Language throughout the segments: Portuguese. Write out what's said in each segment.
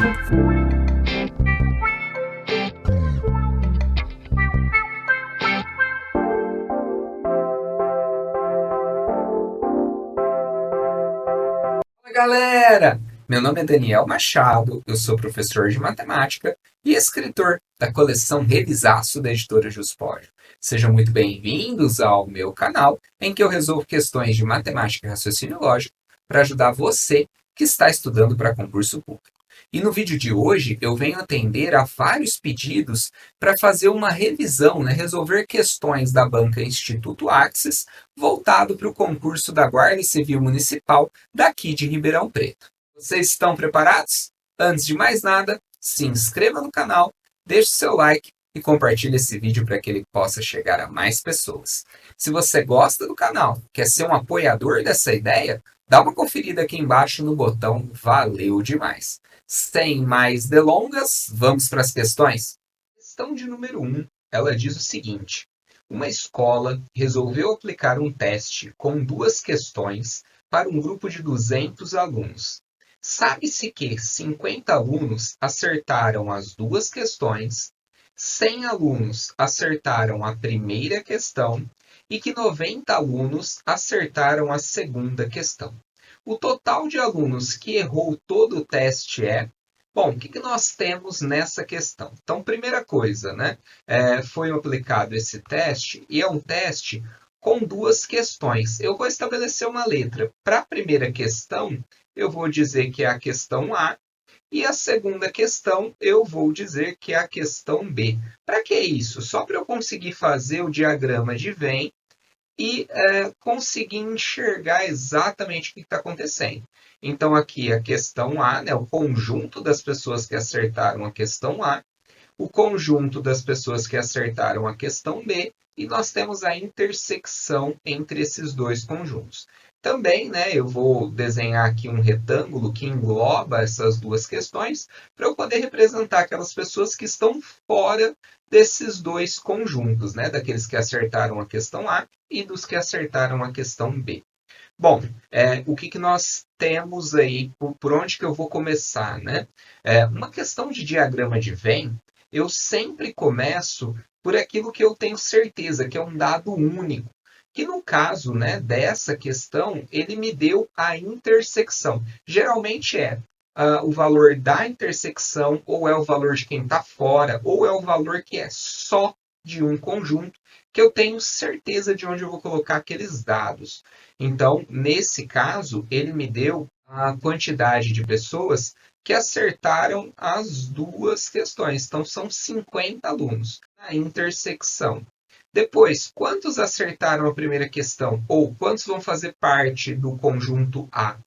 Fala galera! Meu nome é Daniel Machado, eu sou professor de matemática e escritor da coleção Revisaço da editora Juspódio. Sejam muito bem-vindos ao meu canal, em que eu resolvo questões de matemática e raciocínio lógico para ajudar você que está estudando para concurso público. E no vídeo de hoje eu venho atender a vários pedidos para fazer uma revisão, resolver questões da banca Instituto Axis voltado para o concurso da Guarda Civil Municipal daqui de Ribeirão Preto. Vocês estão preparados? Antes de mais nada, se inscreva no canal, deixe seu like e compartilhe esse vídeo para que ele possa chegar a mais pessoas. Se você gosta do canal, quer ser um apoiador dessa ideia, dá uma conferida aqui embaixo no botão Valeu Demais. Sem mais delongas, vamos para as questões? Questão de número 1, ela diz o seguinte: uma escola resolveu aplicar um teste com duas questões para um grupo de 200 alunos. Sabe-se que 50 alunos acertaram as duas questões, 100 alunos acertaram a primeira questão e que 90 alunos acertaram a segunda questão. O total de alunos que errou todo o teste é... Bom, o que nós temos nessa questão? Então, primeira coisa, foi aplicado esse teste e é um teste com duas questões. Eu vou estabelecer uma letra. Para a primeira questão, eu vou dizer que é a questão A e a segunda questão eu vou dizer que é a questão B. Para que isso? Só para eu conseguir fazer o diagrama de Venn e conseguir enxergar exatamente o que está acontecendo. Então, aqui a questão A, o conjunto das pessoas que acertaram a questão A, o conjunto das pessoas que acertaram a questão B, e nós temos a intersecção entre esses dois conjuntos. Também, eu vou desenhar aqui um retângulo que engloba essas duas questões, para eu poder representar aquelas pessoas que estão fora desses dois conjuntos, daqueles que acertaram a questão A e dos que acertaram a questão B. Bom, o que nós temos aí, por onde que eu vou começar, uma questão de diagrama de Venn, eu sempre começo por aquilo que eu tenho certeza, que é um dado único. Que no caso dessa questão, ele me deu a intersecção. Geralmente é o valor da intersecção, ou é o valor de quem está fora, ou é o valor que é só de um conjunto, que eu tenho certeza de onde eu vou colocar aqueles dados. Então, nesse caso, ele me deu a quantidade de pessoas que acertaram as duas questões. Então, são 50 alunos na intersecção. Depois, quantos acertaram a primeira questão? Ou quantos vão fazer parte do conjunto A?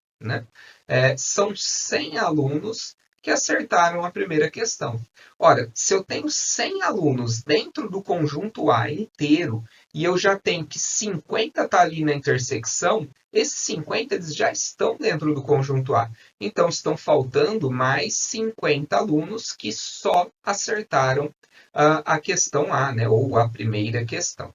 São 100 alunos que acertaram a primeira questão. Ora, se eu tenho 100 alunos dentro do conjunto A inteiro e eu já tenho que 50 está ali na intersecção, esses 50 eles já estão dentro do conjunto A. Então, estão faltando mais 50 alunos que só acertaram a questão A, ou a primeira questão.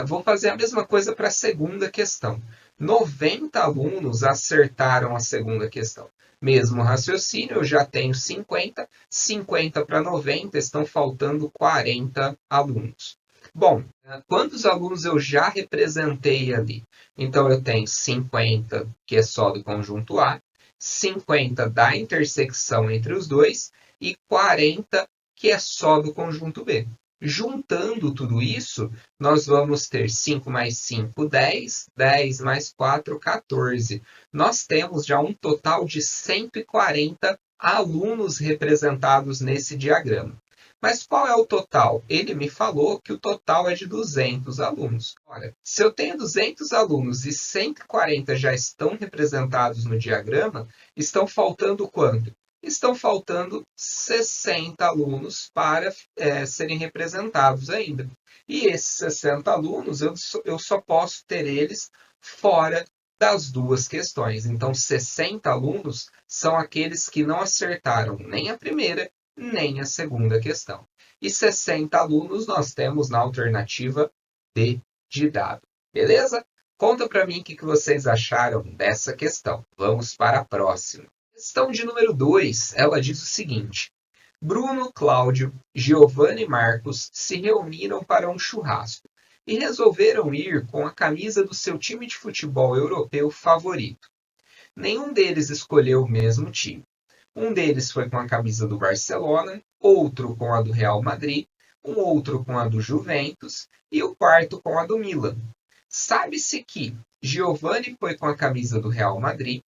Vou fazer a mesma coisa para a segunda questão. 90 alunos acertaram a segunda questão. Mesmo raciocínio, eu já tenho 50, 50 para 90, estão faltando 40 alunos. Bom, quantos alunos eu já representei ali? Então, eu tenho 50, que é só do conjunto A, 50 da intersecção entre os dois e 40, que é só do conjunto B. Juntando tudo isso, nós vamos ter 5 mais 5, 10, 10 mais 4, 14. Nós temos já um total de 140 alunos representados nesse diagrama. Mas qual é o total? Ele me falou que o total é de 200 alunos. Ora, se eu tenho 200 alunos e 140 já estão representados no diagrama, estão faltando quanto? Estão faltando 60 alunos para serem representados ainda. E esses 60 alunos, eu só posso ter eles fora das duas questões. Então, 60 alunos são aqueles que não acertaram nem a primeira, nem a segunda questão. E 60 alunos nós temos na alternativa D de dado. Beleza? Conta para mim o que vocês acharam dessa questão. Vamos para a próxima. Questão de número 2, ela diz o seguinte: Bruno, Cláudio, Giovanni e Marcos se reuniram para um churrasco e resolveram ir com a camisa do seu time de futebol europeu favorito. Nenhum deles escolheu o mesmo time. Um deles foi com a camisa do Barcelona, outro com a do Real Madrid, um outro com a do Juventus e o quarto com a do Milan. Sabe-se que Giovanni foi com a camisa do Real Madrid,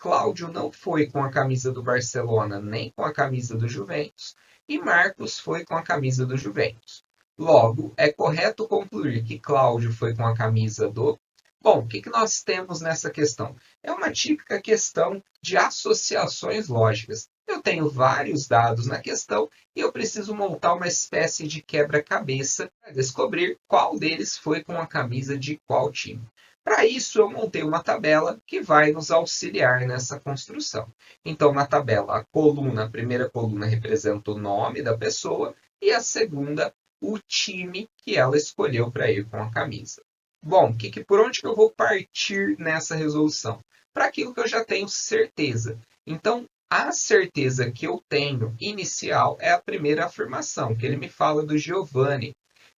Cláudio não foi com a camisa do Barcelona nem com a camisa do Juventus e Marcos foi com a camisa do Juventus. Logo, é correto concluir que Cláudio foi com a camisa do. Bom, o que nós temos nessa questão? É uma típica questão de associações lógicas. Eu tenho vários dados na questão e eu preciso montar uma espécie de quebra-cabeça para descobrir qual deles foi com a camisa de qual time. Para isso, eu montei uma tabela que vai nos auxiliar nessa construção. Então, na tabela, a primeira coluna representa o nome da pessoa e a segunda, o time que ela escolheu para ir com a camisa. Bom, por onde que eu vou partir nessa resolução? Para aquilo que eu já tenho certeza. Então, a certeza que eu tenho inicial é a primeira afirmação, que ele me fala do Giovanni,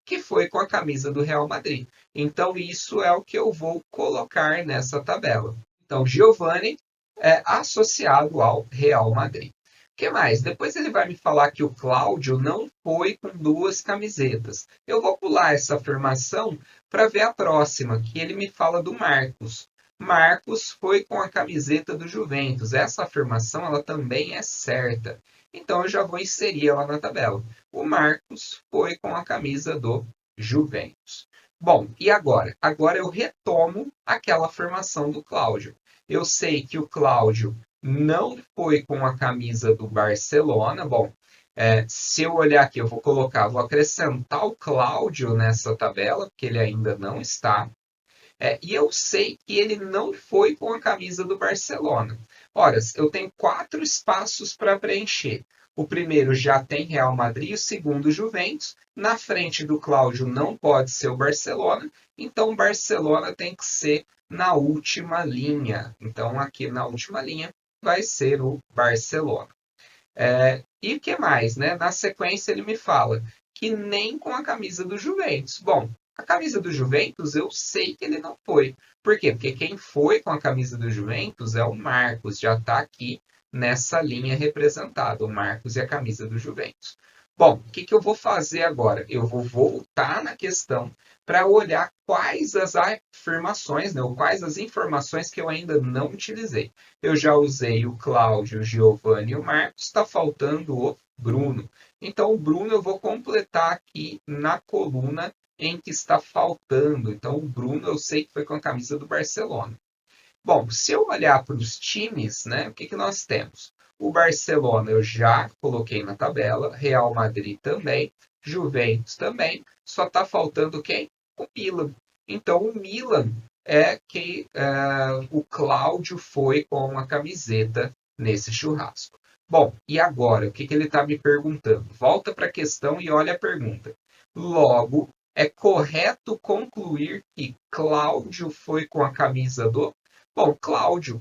que foi com a camisa do Real Madrid. Então, isso é o que eu vou colocar nessa tabela. Então, Giovanni é associado ao Real Madrid. O que mais? Depois ele vai me falar que o Cláudio não foi com duas camisetas. Eu vou pular essa afirmação para ver a próxima, que ele me fala do Marcos. Marcos foi com a camiseta do Juventus. Essa afirmação ela também é certa. Então eu já vou inserir ela na tabela. O Marcos foi com a camisa do Juventus. Bom, e agora? Agora eu retomo aquela afirmação do Cláudio. Eu sei que o Cláudio não foi com a camisa do Barcelona. Bom, se eu olhar aqui, vou acrescentar o Cláudio nessa tabela, porque ele ainda não está. E eu sei que ele não foi com a camisa do Barcelona. Ora, eu tenho 4 espaços para preencher. O primeiro já tem Real Madrid, o segundo Juventus. Na frente do Cláudio não pode ser o Barcelona, então o Barcelona tem que ser na última linha. Então aqui na última linha vai ser o Barcelona. E o que mais, né? Na sequência ele me fala que nem com a camisa do Juventus. Bom, a camisa do Juventus eu sei que ele não foi. Por quê? Porque quem foi com a camisa do Juventus é o Marcos, já está aqui nessa linha representada, o Marcos e a camisa do Juventus. Bom, o que eu vou fazer agora? Eu vou voltar na questão para olhar quais as afirmações, né, ou quais as informações que eu ainda não utilizei. Eu já usei o Cláudio, o Giovanni e o Marcos, está faltando o Bruno. Então, o Bruno eu vou completar aqui na coluna em que está faltando. Então, o Bruno eu sei que foi com a camisa do Barcelona. Bom, se eu olhar para os times, né, o que nós temos? O Barcelona eu já coloquei na tabela, Real Madrid também, Juventus também, só está faltando quem? O Milan. Então, o Milan é que o Cláudio foi com a camiseta nesse churrasco. Bom, e agora? O que ele está me perguntando? Volta para a questão e olha a pergunta. Logo, é correto concluir que Cláudio foi com a camisa do. Bom, Cláudio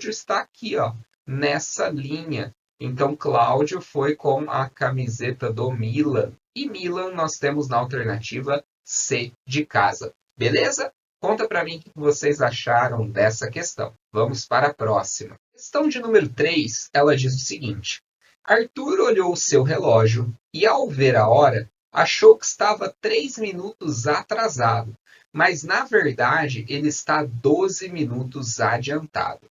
está aqui, ó, nessa linha. Então, Cláudio foi com a camiseta do Milan. E Milan nós temos na alternativa C de casa. Beleza? Conta para mim o que vocês acharam dessa questão. Vamos para a próxima. Questão de número 3, ela diz o seguinte. Arthur olhou o seu relógio e, ao ver a hora, achou que estava 3 minutos atrasado, mas na verdade ele está 12 minutos adiantado.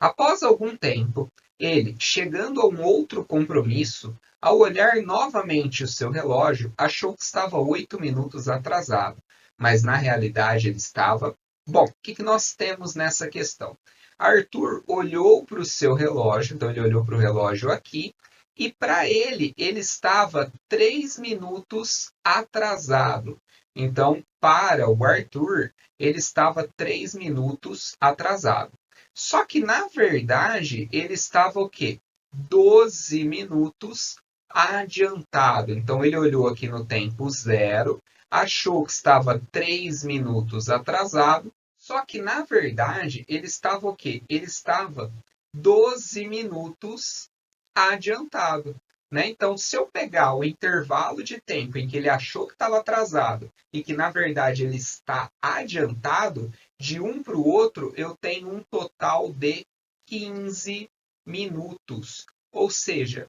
Após algum tempo, ele, chegando a um outro compromisso, ao olhar novamente o seu relógio, achou que estava 8 minutos atrasado, mas na realidade ele estava. Bom, o que nós temos nessa questão? Arthur olhou para o seu relógio, então ele olhou para o relógio aqui, e para ele estava 3 minutos atrasado. Então, para o Arthur, ele estava 3 minutos atrasado. Só que, na verdade, ele estava o quê? 12 minutos adiantado. Então, ele olhou aqui no tempo zero, achou que estava 3 minutos atrasado, só que, na verdade, ele estava o quê? Ele estava 12 minutos adiantado. Né? Então, se eu pegar o intervalo de tempo em que ele achou que estava atrasado e que, na verdade, ele está adiantado, de um para o outro, eu tenho um total de 15 minutos. Ou seja,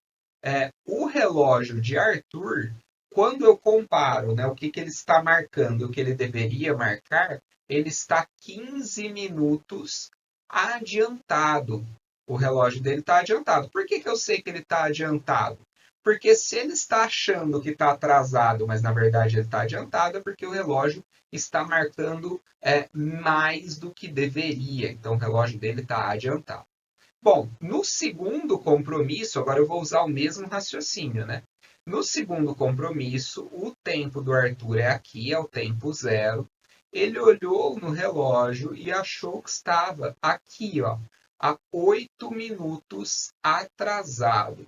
o relógio de Arthur, quando eu comparo, né, o que ele está marcando, o que ele deveria marcar, ele está 15 minutos adiantado. O relógio dele está adiantado. Por que eu sei que ele está adiantado? Porque se ele está achando que está atrasado, mas na verdade ele está adiantado, é porque o relógio está marcando mais do que deveria. Então o relógio dele está adiantado. Bom, no segundo compromisso, agora eu vou usar o mesmo raciocínio, né? No segundo compromisso, o tempo do Arthur é aqui, é o tempo zero. Ele olhou no relógio e achou que estava aqui, ó, a 8 minutos atrasado.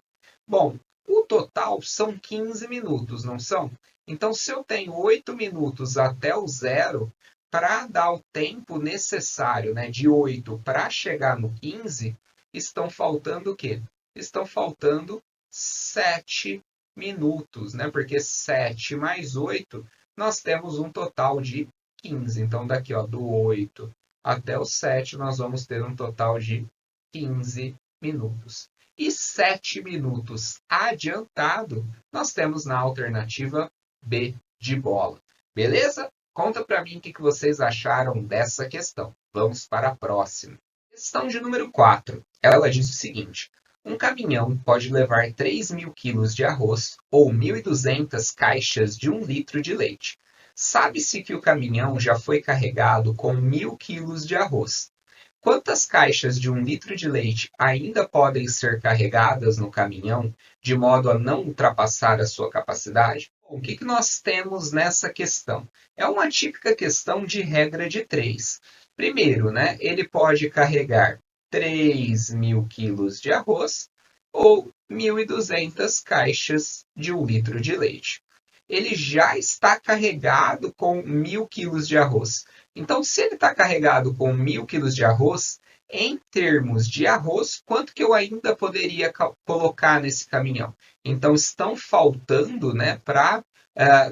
Bom, o total são 15 minutos, não são? Então, se eu tenho 8 minutos até o zero, para dar o tempo necessário, né, de 8 para chegar no 15, estão faltando o quê? Estão faltando 7 minutos, né? Porque 7 mais 8, nós temos um total de 15. Então, daqui, ó, do 8 até o 7, nós vamos ter um total de 15 minutos. E 7 minutos adiantado, nós temos na alternativa B de bola. Beleza? Conta para mim o que vocês acharam dessa questão. Vamos para a próxima. Questão de número 4. Ela diz o seguinte: um caminhão pode levar 3.000 quilos de arroz ou 1.200 caixas de 1 litro de leite. Sabe-se que o caminhão já foi carregado com 1.000 quilos de arroz. Quantas caixas de 1 litro de leite ainda podem ser carregadas no caminhão de modo a não ultrapassar a sua capacidade? Bom, o que nós temos nessa questão? É uma típica questão de regra de 3. Primeiro, né, ele pode carregar 3.000 quilos de arroz ou 1.200 caixas de 1 litro de leite. Ele já está carregado com 1.000 quilos de arroz. Então, se ele está carregado com 1.000 quilos de arroz, em termos de arroz, quanto que eu ainda poderia colocar nesse caminhão? Então, estão faltando, né, para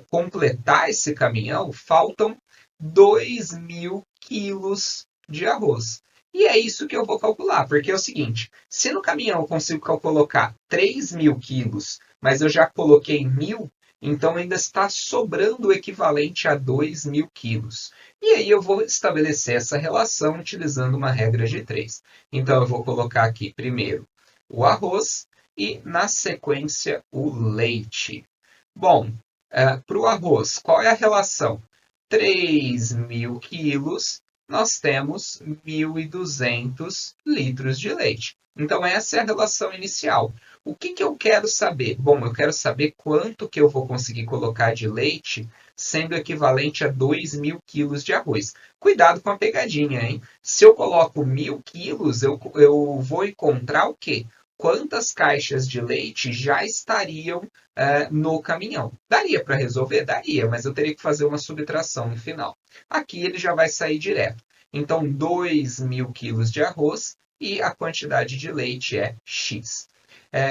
completar esse caminhão, faltam 2.000 quilos de arroz. E é isso que eu vou calcular, porque é o seguinte: se no caminhão eu consigo colocar 3.000 quilos, mas eu já coloquei 1.000, então ainda está sobrando o equivalente a 2.000 quilos. E aí eu vou estabelecer essa relação utilizando uma regra de 3. Então eu vou colocar aqui primeiro o arroz e na sequência o leite. Bom, para o arroz, qual é a relação? 3.000 quilos, nós temos 1.200 litros de leite. Então, essa é a relação inicial. O que eu quero saber? Bom, eu quero saber quanto que eu vou conseguir colocar de leite sendo equivalente a 2.000 quilos de arroz. Cuidado com a pegadinha, hein? Se eu coloco 1.000 quilos, eu vou encontrar o quê? Quantas caixas de leite já estariam no caminhão? Daria para resolver? Daria, mas eu teria que fazer uma subtração no final. Aqui ele já vai sair direto. Então, 2.000 quilos de arroz e a quantidade de leite é X.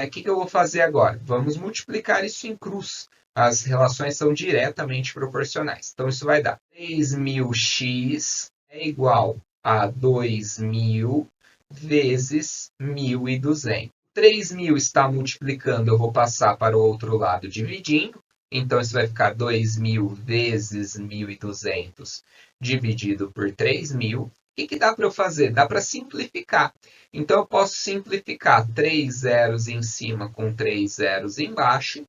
O que eu vou fazer agora? Vamos multiplicar isso em cruz. As relações são diretamente proporcionais. Então, isso vai dar 3.000x é igual a 2.000 vezes 1.200. 3.000 está multiplicando, eu vou passar para o outro lado dividindo. Então, isso vai ficar 2.000 vezes 1.200 dividido por 3.000. O que dá para eu fazer? Dá para simplificar. Então, eu posso simplificar 3 zeros em cima com 3 zeros embaixo.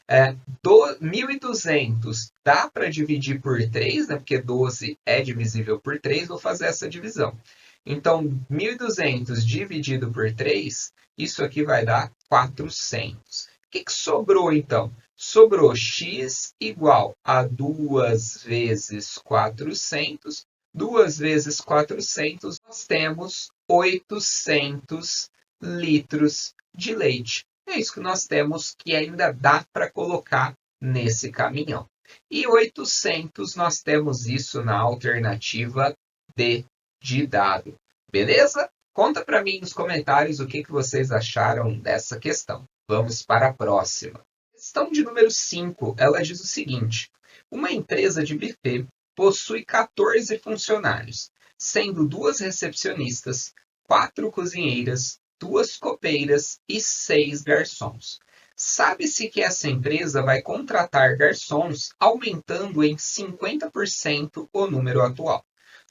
1.200 dá para dividir por 3, né? Porque 12 é divisível por 3. Vou fazer essa divisão. Então, 1.200 dividido por 3, isso aqui vai dar 400. O que sobrou, então? Sobrou x igual a 2 vezes 400. 2 vezes 400, nós temos 800 litros de leite. É isso que nós temos que ainda dá para colocar nesse caminhão. E 800, nós temos isso na alternativa D de dado. Beleza? Conta para mim nos comentários o que vocês acharam dessa questão. Vamos para a próxima. Questão de número 5, ela diz o seguinte: uma empresa de buffet possui 14 funcionários, sendo 2 recepcionistas, 4 cozinheiras, 2 copeiras e 6 garçons. Sabe-se que essa empresa vai contratar garçons aumentando em 50% o número atual.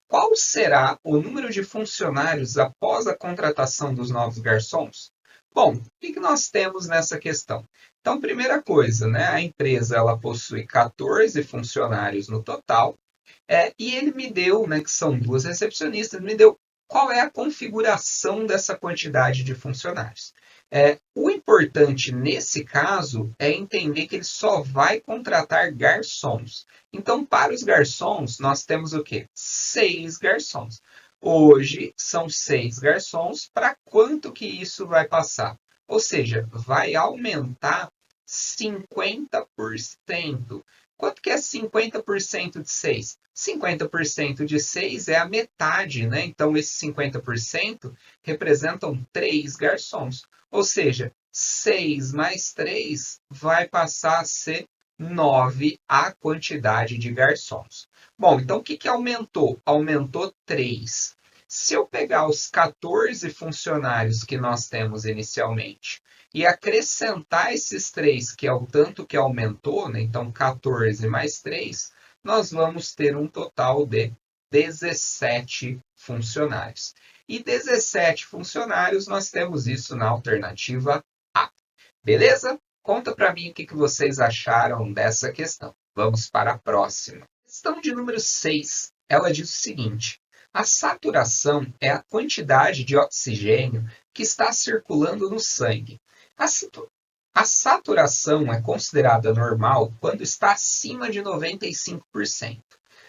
Qual será o número de funcionários após a contratação dos novos garçons? Bom, o que nós temos nessa questão? Então, primeira coisa, né, a empresa ela possui 14 funcionários no total, e ele me deu, né, que são 2 recepcionistas, me deu qual é a configuração dessa quantidade de funcionários. O importante nesse caso é entender que ele só vai contratar garçons. Então, para os garçons, nós temos o quê? 6 garçons. Hoje são 6 garçons. Para quanto que isso vai passar? Ou seja, vai aumentar 50%. Quanto que é 50% de 6? 50% de 6 é a metade, né? Então, esses 50% representam 3 garçons. Ou seja, 6 mais 3 vai passar a ser 9 a quantidade de garçons. Bom, então o que aumentou? Aumentou 3. Se eu pegar os 14 funcionários que nós temos inicialmente e acrescentar esses 3, que é o tanto que aumentou, né? Então 14 mais 3, nós vamos ter um total de 17 funcionários. E 17 funcionários, nós temos isso na alternativa A. Beleza? Conta para mim o que vocês acharam dessa questão. Vamos para a próxima. Questão de número 6. Ela diz o seguinte: a saturação é a quantidade de oxigênio que está circulando no sangue. A saturação é considerada normal quando está acima de 95%.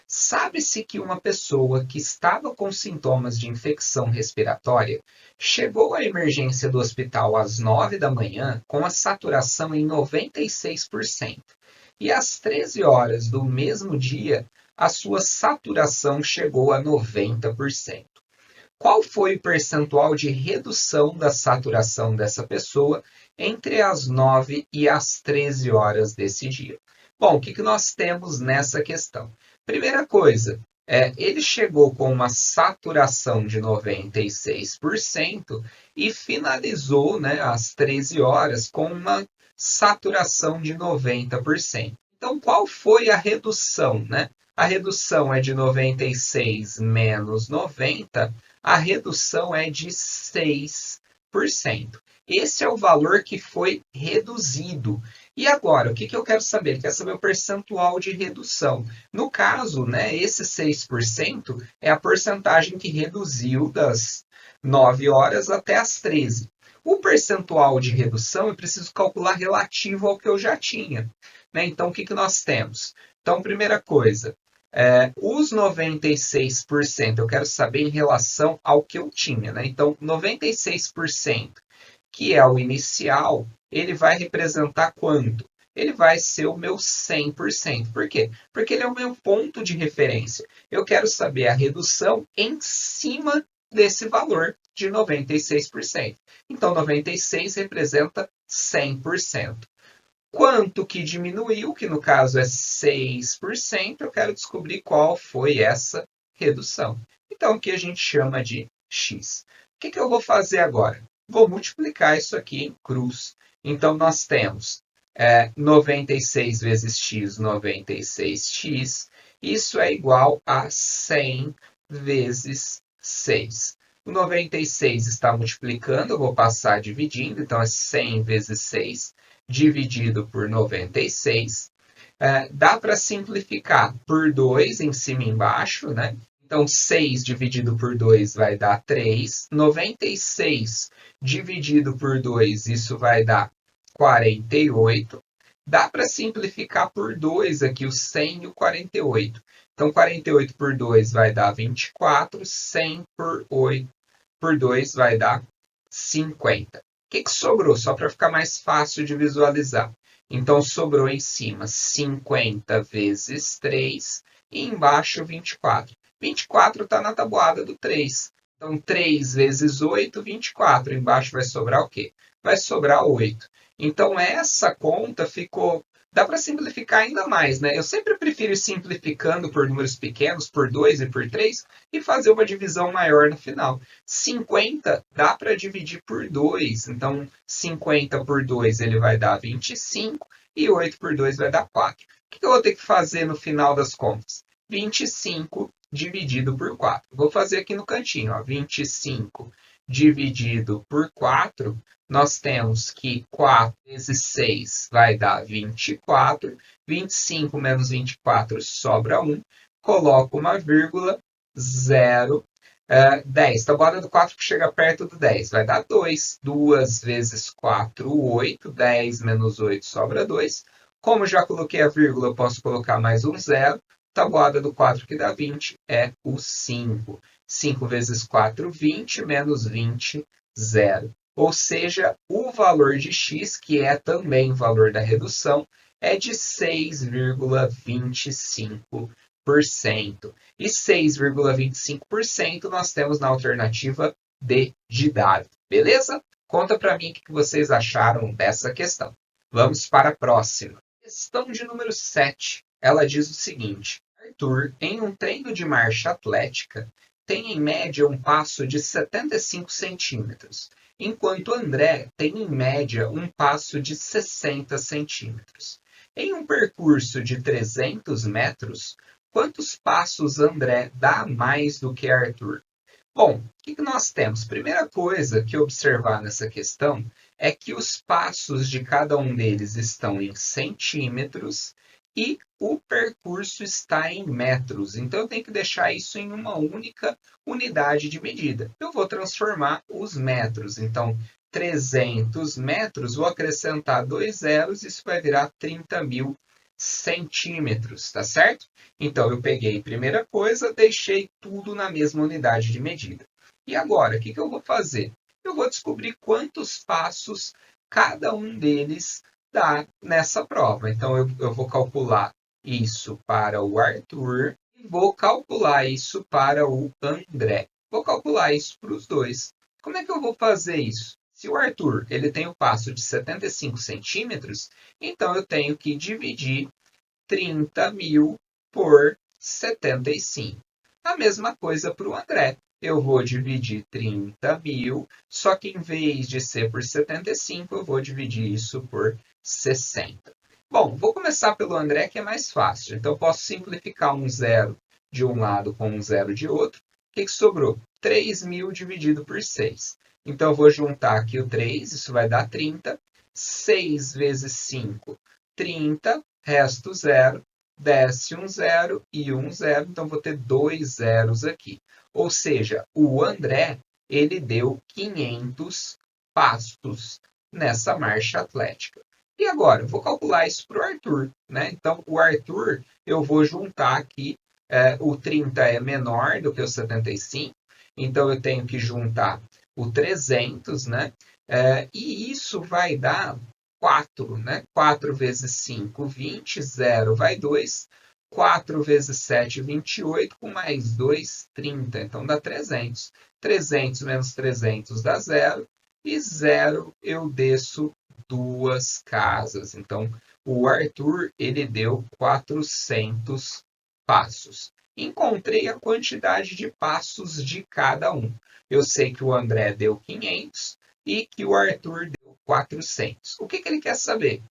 Sabe-se que uma pessoa que estava com sintomas de infecção respiratória chegou à emergência do hospital às 9 da manhã com a saturação em 96%. E às 13 horas do mesmo dia, a sua saturação chegou a 90%. Qual foi o percentual de redução da saturação dessa pessoa entre as 9 e as 13 horas desse dia? Bom, o que nós temos nessa questão? Primeira coisa, ele chegou com uma saturação de 96% e finalizou, né, às 13 horas com uma saturação de 90%. Então, qual foi a redução, né? A redução é de 96 menos 90, a redução é de 6%. Esse é o valor que foi reduzido. E agora, o que eu quero saber? Eu quero saber o percentual de redução. No caso, né, esse 6% é a porcentagem que reduziu das 9 horas até as 13. O percentual de redução eu preciso calcular relativo ao que eu já tinha. Né? Então, o que nós temos? Então, primeira coisa, os 96% eu quero saber em relação ao que eu tinha. Né? Então, 96%, que é o inicial, ele vai representar quanto? Ele vai ser o meu 100%. Por quê? Porque ele é o meu ponto de referência. Eu quero saber a redução em cima desse valor de 96%. Então, 96 representa 100%. Quanto que diminuiu, que no caso é 6%, eu quero descobrir qual foi essa redução. Então, aqui a gente chama de x. O que eu vou fazer agora? Vou multiplicar isso aqui em cruz. Então, nós temos 96 vezes x, 96x. Isso é igual a 100 vezes 6. O 96 está multiplicando, eu vou passar dividindo. Então, é 100 vezes 6 dividido por 96. Dá para simplificar por 2 em cima e embaixo, né? Então, 6 dividido por 2 vai dar 3. 96 dividido por 2, isso vai dar 48. Dá para simplificar por 2 aqui, o 100 e o 48. Então, 48 por 2 vai dar 24. 100 por 2 vai dar 50. O que sobrou? Só para ficar mais fácil de visualizar. Então, sobrou em cima 50 vezes 3 e embaixo 24. 24 está na tabuada do 3. Então, 3 vezes 8, 24. Embaixo vai sobrar o quê? Vai sobrar 8. Então, essa conta ficou. Dá para simplificar ainda mais, né? Eu sempre prefiro ir simplificando por números pequenos, por 2 e por 3, e fazer uma divisão maior no final. 50 dá para dividir por 2. Então, 50 por 2 ele vai dar 25, e 8 por 2 vai dar 4. O que eu vou ter que fazer no final das contas? 25 dividido por 4. Vou fazer aqui no cantinho, ó, 25 dividido por 4, nós temos que 4 vezes 6 vai dar 24, 25 menos 24 sobra 1, coloco uma vírgula, 0, 10. Tabuada do 4 que chega perto do 10, vai dar 2. 2 vezes 4, 8. 10 menos 8 sobra 2. Como já coloquei a vírgula, eu posso colocar mais um 0. Tabuada do 4 que dá 20 é o 5. 5 vezes 4, 20, menos 20, 0. Ou seja, o valor de x, que é também o valor da redução, é de 6,25%. E 6,25% nós temos na alternativa D de dado. Beleza? Conta para mim o que vocês acharam dessa questão. Vamos para a próxima. Questão de número 7. Ela diz o seguinte: Arthur, em um treino de marcha atlética, tem em média um passo de 75 centímetros, enquanto André tem em média um passo de 60 centímetros. Em um percurso de 300 metros, quantos passos André dá mais do que Arthur? Bom, o que nós temos? Primeira coisa que observar nessa questão é que os passos de cada um deles estão em centímetros e o percurso está em metros. Então, eu tenho que deixar isso em uma única unidade de medida. Eu vou transformar os metros. Então, 300 metros, vou acrescentar 2 zeros, isso vai virar 30.000 centímetros, tá certo? Então, eu peguei, primeira coisa, deixei tudo na mesma unidade de medida. E agora, o que eu vou fazer? Eu vou descobrir quantos passos cada um deles dá nessa prova. Então, eu vou calcular isso para o Arthur e vou calcular isso para o André. Vou calcular isso para os dois. Como é que eu vou fazer isso? Se o Arthur ele tem o passo de 75 centímetros, então eu tenho que dividir 30.000 por 75. A mesma coisa para o André. Eu vou dividir 30.000, só que em vez de ser por 75, eu vou dividir isso por 60. Bom, vou começar pelo André, que é mais fácil. Então, eu posso simplificar um zero de um lado com um zero de outro. O que sobrou? 3.000 dividido por 6. Então, eu vou juntar aqui o 3, isso vai dar 30. 6 vezes 5, 30. Resto 0. Desce um 0 e um 0. Então, vou ter 2 zeros aqui. Ou seja, o André ele deu 500 passos nessa marcha atlética. E agora, eu vou calcular isso para o Arthur. Né? Então, o Arthur, eu vou juntar aqui. O 30 é menor do que o 75. Então, eu tenho que juntar o 300, né? E isso vai dar 4, né? 4 vezes 5, 20, 0 vai 2. 4 vezes 7, 28, com mais 2, 30. Então, dá 300. 300 menos 300 dá 0. E 0 eu desço 2 casas. Então, o Arthur ele deu 400 passos. Encontrei a quantidade de passos de cada um. Eu sei que o André deu 500 e que o Arthur deu 400. O que ele quer saber?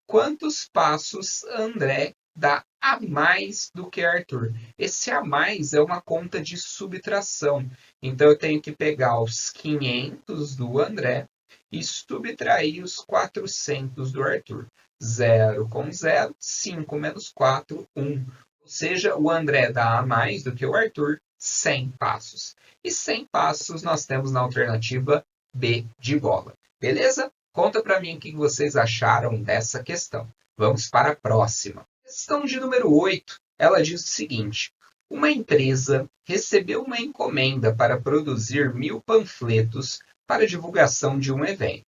Quantos passos André dá a mais do que Arthur? Esse a mais é uma conta de subtração. Então, eu tenho que pegar os 500 do André e subtrair os 400 do Arthur. 0 com 0, 5 menos 4, 1. Ou seja, o André dá a mais do que o Arthur, 100 passos. E 100 passos nós temos na alternativa B de bola. Beleza? Conta para mim o que vocês acharam dessa questão. Vamos para a próxima. Questão de número 8. Ela diz o seguinte: uma empresa recebeu uma encomenda para produzir 1.000 panfletos para divulgação de um evento.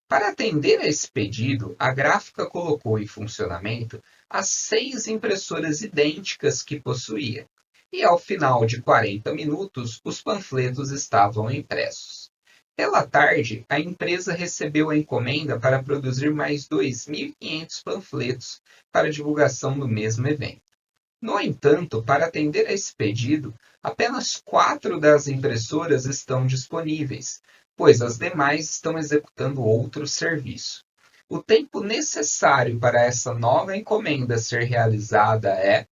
Para atender a esse pedido, a gráfica colocou em funcionamento as 6 impressoras idênticas que possuía. e ao final de 40 minutos os panfletos estavam impressos. Pela tarde, a empresa recebeu a encomenda para produzir mais 2.500 panfletos para divulgação do mesmo evento. No entanto, para atender a esse pedido, apenas 4 das impressoras estão disponíveis, pois as demais estão executando outro serviço. O tempo necessário para essa nova encomenda ser realizada é.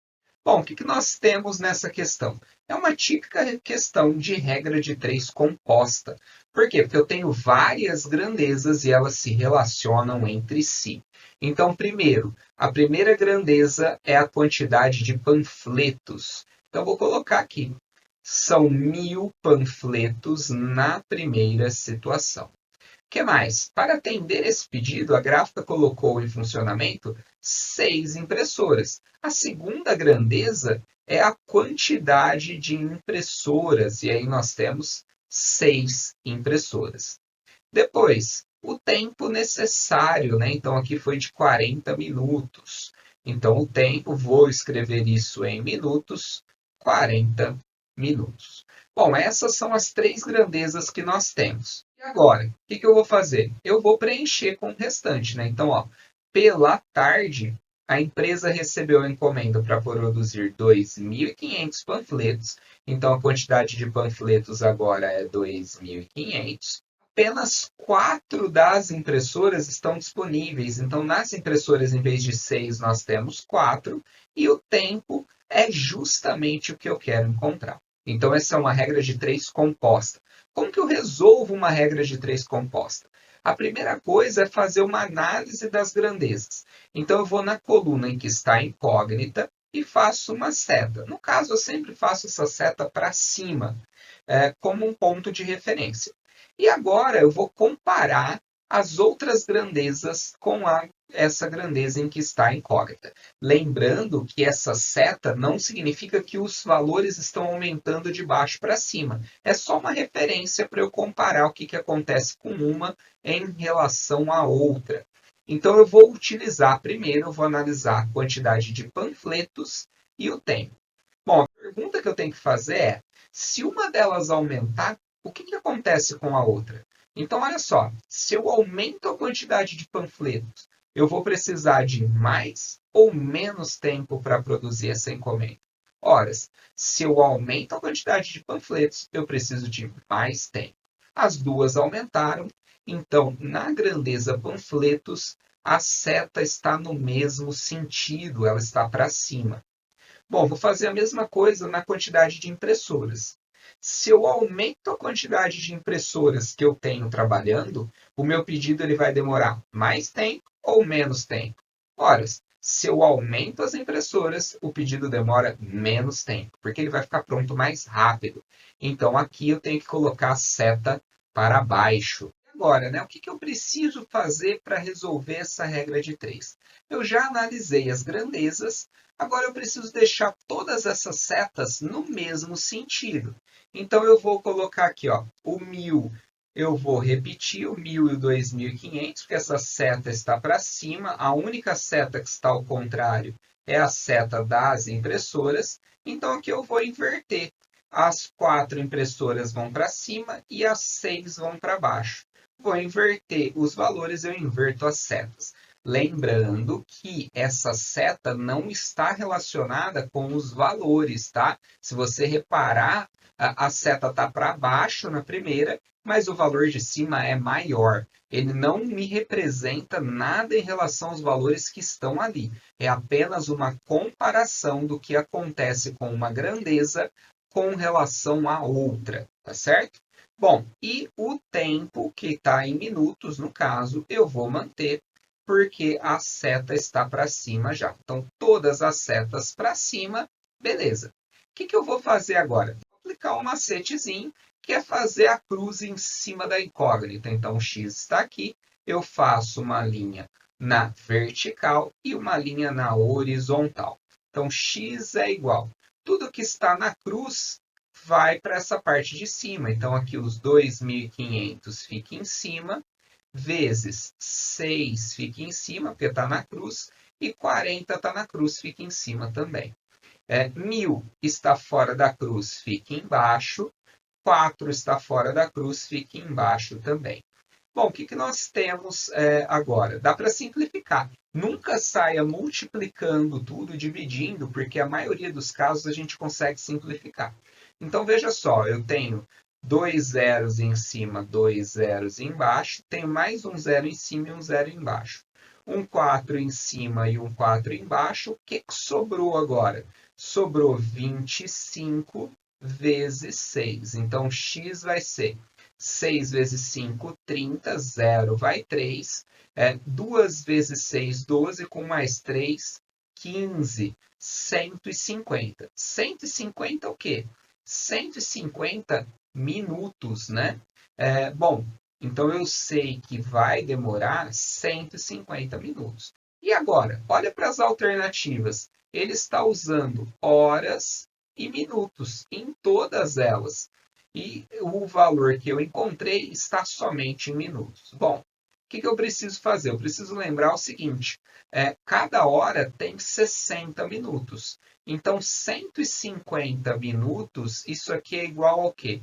Bom, o que nós temos nessa questão? É uma típica questão de regra de três composta. Por quê? Porque eu tenho várias grandezas e elas se relacionam entre si. Então, primeiro, a primeira grandeza é a quantidade de panfletos. Então, vou colocar aqui. São 1.000 panfletos na primeira situação. Que mais? Para atender esse pedido, a gráfica colocou em funcionamento 6 impressoras. A segunda grandeza é a quantidade de impressoras, e aí nós temos 6 impressoras. Depois, o tempo necessário, né? Então aqui foi de 40 minutos. Então o tempo, vou escrever isso em minutos, 40 minutos. Bom, essas são as três grandezas que nós temos. E agora, o que eu vou fazer? Eu vou preencher com o restante, né? Então, ó, pela tarde, a empresa recebeu a encomenda para produzir 2.500 panfletos. Então, a quantidade de panfletos agora é 2.500. Apenas 4 das impressoras estão disponíveis. Então, nas impressoras, em vez de 6, nós temos 4. E o tempo é justamente o que eu quero encontrar. Então, essa é uma regra de três composta. Como que eu resolvo uma regra de três composta? A primeira coisa é fazer uma análise das grandezas. Então, eu vou na coluna em que está incógnita e faço uma seta. No caso, eu sempre faço essa seta para cima, como um ponto de referência. E agora eu vou comparar as outras grandezas com essa grandeza em que está incógnita. Lembrando que essa seta não significa que os valores estão aumentando de baixo para cima. É só uma referência para eu comparar o que acontece com uma em relação à outra. Então eu vou utilizar primeiro, eu vou analisar a quantidade de panfletos e o tempo. Bom, a pergunta que eu tenho que fazer é: se uma delas aumentar, o que acontece com a outra? Então, olha só, se eu aumento a quantidade de panfletos, eu vou precisar de mais ou menos tempo para produzir essa encomenda? Ora, se eu aumento a quantidade de panfletos, eu preciso de mais tempo. As duas aumentaram, então, na grandeza panfletos, a seta está no mesmo sentido, ela está para cima. Bom, vou fazer a mesma coisa na quantidade de impressoras. Se eu aumento a quantidade de impressoras que eu tenho trabalhando, o meu pedido ele vai demorar mais tempo ou menos tempo? Ora, se eu aumento as impressoras, o pedido demora menos tempo, porque ele vai ficar pronto mais rápido. Então aqui eu tenho que colocar a seta para baixo. Agora, né, o que eu preciso fazer para resolver essa regra de três? Eu já analisei as grandezas, agora eu preciso deixar todas essas setas no mesmo sentido. Então eu vou colocar aqui, ó, o 1.000, eu vou repetir o 1.000 e o 2.500, porque essa seta está para cima, a única seta que está ao contrário é a seta das impressoras, então aqui eu vou inverter. As 4 impressoras vão para cima e as 6 vão para baixo. Vou inverter os valores, eu inverto as setas. Lembrando que essa seta não está relacionada com os valores, tá? Se você reparar, a seta está para baixo na primeira, mas o valor de cima é maior. Ele não me representa nada em relação aos valores que estão ali. É apenas uma comparação do que acontece com uma grandeza com relação à outra, tá certo? Bom, e o tempo, que está em minutos, no caso, eu vou manter, porque a seta está para cima já. Então, todas as setas para cima, beleza. O que eu vou fazer agora? Vou aplicar um macetezinho, que é fazer a cruz em cima da incógnita. Então, o X está aqui, eu faço uma linha na vertical e uma linha na horizontal. Então, X é igual. Tudo que está na cruz vai para essa parte de cima. Então, aqui os 2.500 fica em cima, vezes 6 fica em cima, porque está na cruz, e 40 está na cruz, fica em cima também. 1000 está fora da cruz, fica embaixo. 4 está fora da cruz, fica embaixo também. Bom, o que nós temos agora? Dá para simplificar. Nunca saia multiplicando tudo, dividindo, porque a maioria dos casos a gente consegue simplificar. Então, veja só, eu tenho 2 zeros em cima, 2 zeros embaixo, tenho mais um zero em cima e um zero embaixo. Um 4 em cima e um 4 embaixo. O que sobrou agora? Sobrou 25 vezes 6. Então, x vai ser 6 vezes 5, 30, 0 vai 3. 2 vezes 6, 12, com mais 3, 15, 150. 150 o quê? 150 minutos, né? Bom, então eu sei que vai demorar 150 minutos. E agora, olha para as alternativas. Ele está usando horas e minutos em todas elas. E o valor que eu encontrei está somente em minutos. Bom, o que eu preciso fazer? Eu preciso lembrar o seguinte: cada hora tem 60 minutos. Então, 150 minutos, isso aqui é igual ao quê?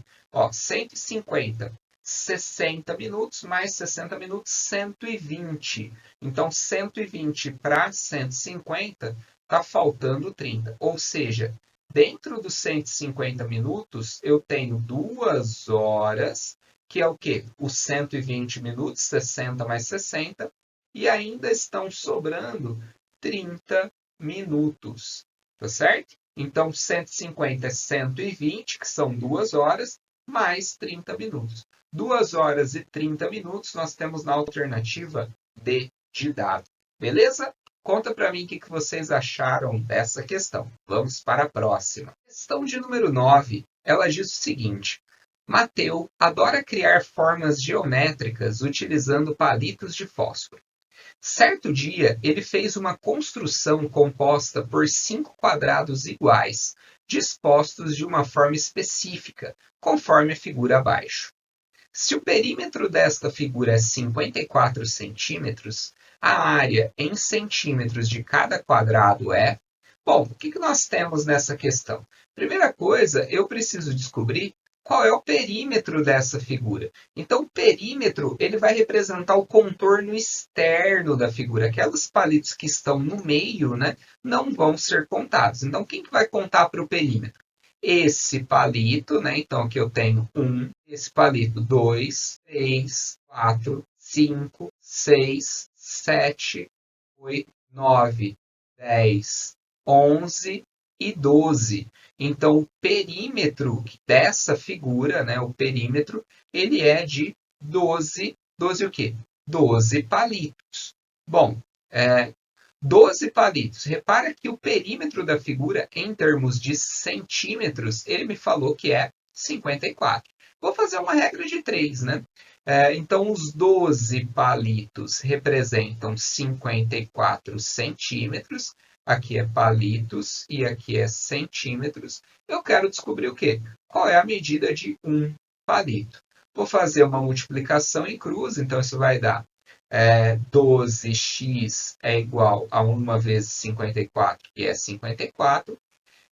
150, 60 minutos mais 60 minutos, 120. Então, 120 para 150, está faltando 30. Ou seja, dentro dos 150 minutos, eu tenho 2 horas, que é o quê? Os 120 minutos, 60 mais 60, e ainda estão sobrando 30 minutos, tá certo? Então, 150 é 120, que são 2 horas, mais 30 minutos. 2 horas e 30 minutos nós temos na alternativa D de dado. Beleza? Conta para mim o que vocês acharam dessa questão. Vamos para a próxima. Questão de número 9. Ela diz o seguinte: Mateu adora criar formas geométricas utilizando palitos de fósforo. Certo dia, ele fez uma construção composta por 5 quadrados iguais, dispostos de uma forma específica, conforme a figura abaixo. Se o perímetro desta figura é 54 centímetros, a área em centímetros de cada quadrado é... Bom, o que nós temos nessa questão? Primeira coisa, eu preciso descobrir qual é o perímetro dessa figura. Então, o perímetro ele vai representar o contorno externo da figura. Aqueles palitos que estão no meio, né, não vão ser contados. Então, quem que vai contar para o perímetro? Esse palito, né? Então aqui eu tenho esse palito, 2, 3, 4, 5, 6, 7, 8, 9, 10, 11 e 12. Então o perímetro dessa figura, né? O perímetro, ele é de 12 o quê? 12 palitos. Bom, 12 palitos. Repara que o perímetro da figura, em termos de centímetros, ele me falou que é 54. Vou fazer uma regra de 3, né? Então, os 12 palitos representam 54 centímetros. Aqui é palitos e aqui é centímetros. Eu quero descobrir o quê? Qual é a medida de um palito? Vou fazer uma multiplicação em cruz, então isso vai dar 12x é igual a 1 vezes 54, que é 54.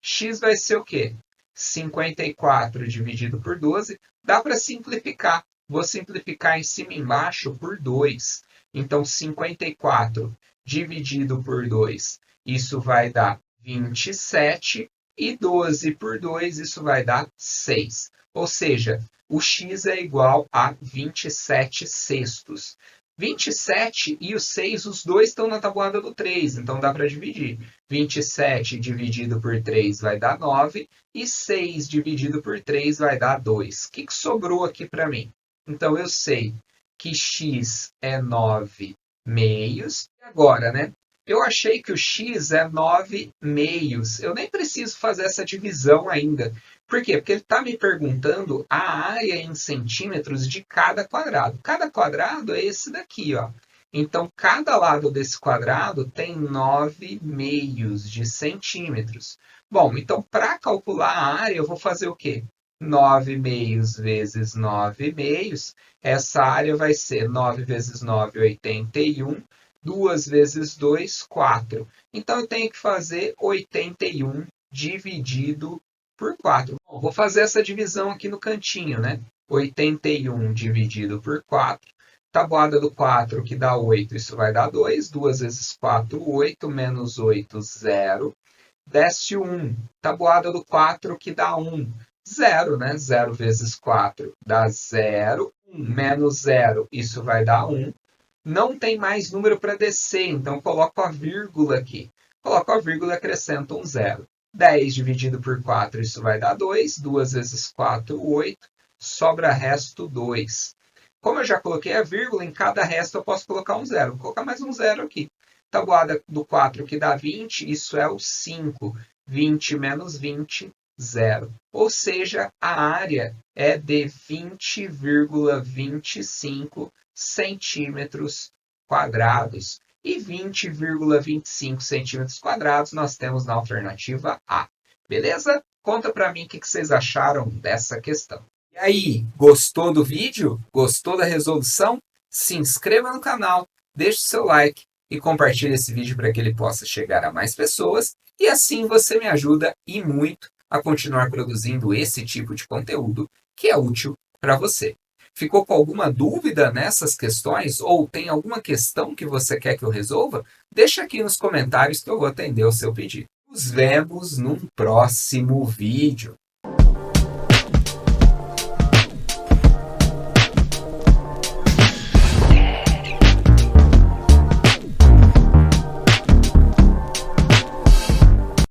X vai ser o quê? 54 dividido por 12. Dá para simplificar. Vou simplificar em cima e embaixo por 2. Então, 54 dividido por 2, isso vai dar 27. E 12 por 2, isso vai dar 6. Ou seja, o x é igual a 27 sextos. 27 e o 6, os dois estão na tabuada do 3, então dá para dividir. 27 dividido por 3 vai dar 9, e 6 dividido por 3 vai dar 2. O que sobrou aqui para mim? Então eu sei que x é 9 meios. E agora, né? Eu achei que o x é 9 meios. Eu nem preciso fazer essa divisão ainda. Por quê? Porque ele está me perguntando a área em centímetros de cada quadrado. Cada quadrado é esse daqui, ó. Então, cada lado desse quadrado tem 9 meios de centímetros. Bom, então, para calcular a área, eu vou fazer o quê? 9 meios vezes 9 meios. Essa área vai ser 9 vezes 9, 81. 2 vezes 2, 4. Então, eu tenho que fazer 81 dividido por 4. Bom, vou fazer essa divisão aqui no cantinho, né? 81 dividido por 4. Tabuada do 4, que dá 8, isso vai dar 2. 2 vezes 4, 8. Menos 8, 0. Desce 1. Tabuada do 4, que dá 1. 0, né? 0 vezes 4 dá 0. 1 menos 0, isso vai dar 1. Não tem mais número para descer, então coloco a vírgula aqui. Coloco a vírgula e acrescento um 0. 10 dividido por 4, isso vai dar 2. 2 vezes 4, 8. Sobra resto 2. Como eu já coloquei a vírgula, em cada resto eu posso colocar um 0. Vou colocar mais um 0 aqui. Tabuada do 4 que dá 20, isso é o 5. 20 menos 20, 0. Ou seja, a área é de 20,25 centímetros quadrados. E 20,25 centímetros quadrados nós temos na alternativa A. Beleza? Conta para mim o que vocês acharam dessa questão. E aí, gostou do vídeo? Gostou da resolução? Se inscreva no canal, deixe seu like e compartilhe esse vídeo para que ele possa chegar a mais pessoas. E assim você me ajuda e muito a continuar produzindo esse tipo de conteúdo que é útil para você. Ficou com alguma dúvida nessas questões? Ou tem alguma questão que você quer que eu resolva? Deixa aqui nos comentários que eu vou atender o seu pedido. Nos vemos num próximo vídeo.